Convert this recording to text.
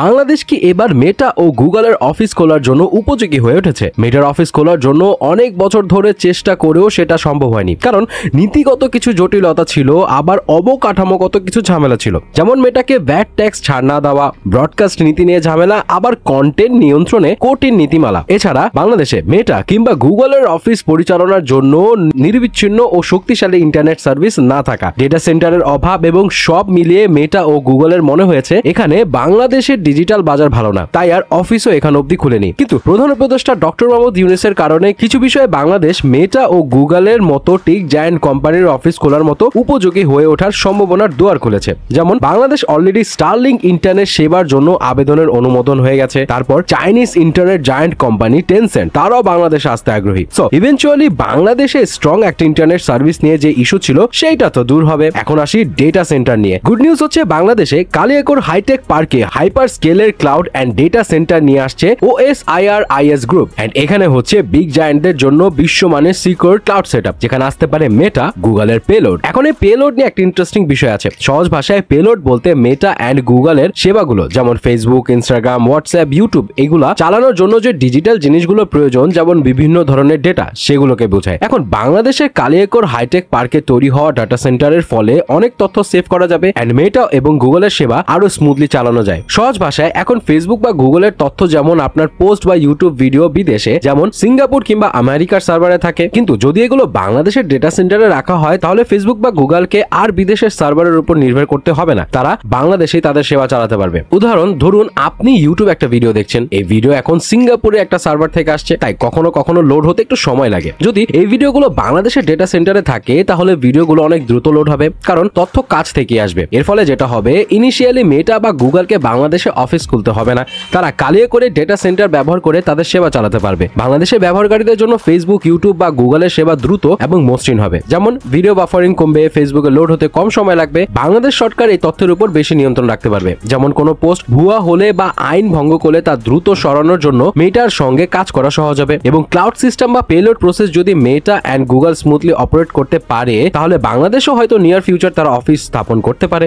বাংলাদেশ কি এবার মেটা ও গুগলের অফিস খোলার জন্য উপযোগী হয়ে উঠেছে? মেটার অফিস খোলার জন্য অনেক বছর ধরে চেষ্টা করেও সেটা সম্ভব হয়নি, কারণ নীতিগত কিছু জটিলতা ছিল, আবার অবকাঠামোগত কিছু ঝামেলা ছিল। যেমন মেটাকে ভ্যাট ট্যাক্স ছাড় না দেওয়া, ব্রডকাস্ট নীতি নিয়ে ঝামেলা, আবার কন্টেন্ট নিয়ন্ত্রণে কঠিন নীতিমালা। এছাড়া বাংলাদেশে মেটা কিংবা গুগলের অফিস পরিচালনার জন্য নিরবিচ্ছিন্ন ও শক্তিশালী ইন্টারনেট সার্ভিস না থাকা, ডেটা সেন্টারের অভাব এবং সব মিলিয়ে মেটা ও গুগলের মনে হয়েছে এখানে বাংলাদেশের ডিজিটাল বাজার ভালো না, তাই আর অফিসও এখান অব্দি খুলেনি। কিন্তু প্রধান উপদেষ্টা ডক্টর মোহাম্মদ ইউনূসের কারণে কিছু বিষয়ে বাংলাদেশ মেটা ও গুগলের মতো টেক জায়ান্ট কোম্পানির অফিস খোলার মতো উপযোগী হয়ে ওঠার সম্ভাবনার দুয়ার খুলেছে। যেমন বাংলাদেশ অলরেডি স্টারলিংক ইন্টারনেট সেবার জন্য আবেদনের অনুমোদন হয়ে গেছে। তারপর Chinese internet giant company Tencent তারাও বাংলাদেশে আসতে আগ্রহী। সো ইভেনচুয়ালি বাংলাদেশে স্ট্রং একটা ইন্টারনেট সার্ভিস নিয়ে যে ইস্যু ছিল সেইটা তো দূর হবে। এখন আসি ডেটা সেন্টার নিয়ে। গুড নিউজ হচ্ছে বাংলাদেশে কালিয়াকৈর হাইটেক পার্কে হাইপার স্কেলের ক্লাউড এন্ড ডেটা সেন্টার নিয়ে আসছে OSIRIS গ্রুপ, এন্ড এখানে হচ্ছে বিগ জায়ান্টদের জন্য বিশ্বমানের সিকিউর ক্লাউড সেটআপ, যেখানে আসতে পারে মেটা, গুগলের পেলোড। এখন এই পেলোড নিয়ে একটা ইন্টারেস্টিং বিষয় আছে। সহজ ভাষায় পেলোড বলতে মেটা এন্ড গুগলের সেবাগুলো যেমন ফেসবুক, ইনস্টাগ্রাম, হোয়াটসঅ্যাপ, ইউটিউব এগুলা চালানোর জন্য যে ডিজিটাল জিনিসগুলো প্রয়োজন, যেমন বিভিন্ন ধরনের ডেটা, সেগুলোকে বোঝায়। এখন বাংলাদেশের কালিয়াকৈর হাইটেক পার্কে তৈরি হওয়া ডাটা সেন্টারের ফলে অনেক তথ্য সেভ করা যাবে এন্ড মেটা এবং গুগলের সেবা আরো স্মুথলি চালানো যায়। সহজ ভাষায় এখন ফেসবুক বা গুগলের তথ্য যেমন আপনার পোস্ট বা ইউটিউব ভিডিও বিদেশে যেমন সিঙ্গাপুর কিংবা আমেরিকার সার্ভারে থাকে, কিন্তু যদি এগুলো বাংলাদেশের ডেটা সেন্টারে রাখা হয় তাহলে ফেসবুক বা গুগলকে আর বিদেশের সার্ভারের উপর নির্ভর করতে হবে না, তারা বাংলাদেশেই তাদের সেবা চালাতে পারবে। উদাহরণ ধরুন, আপনি ইউটিউব একটা ভিডিও দেখছেন, এই ভিডিও এখন সিঙ্গাপুরে একটা সার্ভার থেকে আসছে, তাই কখনো কখনো লোড হতে একটু সময় লাগে। যদি এই ভিডিওগুলো বাংলাদেশের ডেটা সেন্টারে থাকে তাহলে ভিডিওগুলো অনেক দ্রুত লোড হবে, কারণ তথ্য কাছ থেকে আসবে। এর ফলে যেটা হবে, ইনিশিয়ালি মেটা বা গুগলকে বাংলাদেশে অফিস খুলতে হবে না, তারা কালিয়াকৈর ডেটা সেন্টার ব্যবহার করে তাদের সেবা চালাতে পারবে। বাংলাদেশের ব্যবহারকারীদের জন্য ফেসবুক, ইউটিউব বা গুগলের সেবা দ্রুত এবং মসৃণ হবে। যেমন ভিডিও বাফারিং কমবে, ফেসবুকে লোড হতে কম সময় লাগবে। বাংলাদেশ সরকার এই তথ্যের উপর বেশি নিয়ন্ত্রণ রাখতে পারবে। যেমন কোনো পোস্ট ভুয়া হলে বা আইন ভঙ্গ করলে তা দ্রুত সরানোর জন্য মেটার সঙ্গে কাজ করা সহজ হবে। এবং ক্লাউড সিস্টেম বা পেলোড প্রসেস যদি মেটা এন্ড গুগল স্মুথলি অপারেট করতে পারে তাহলে বাংলাদেশও হয়তো নিয়ার ফিউচার তারা অফিস স্থাপন করতে পারে।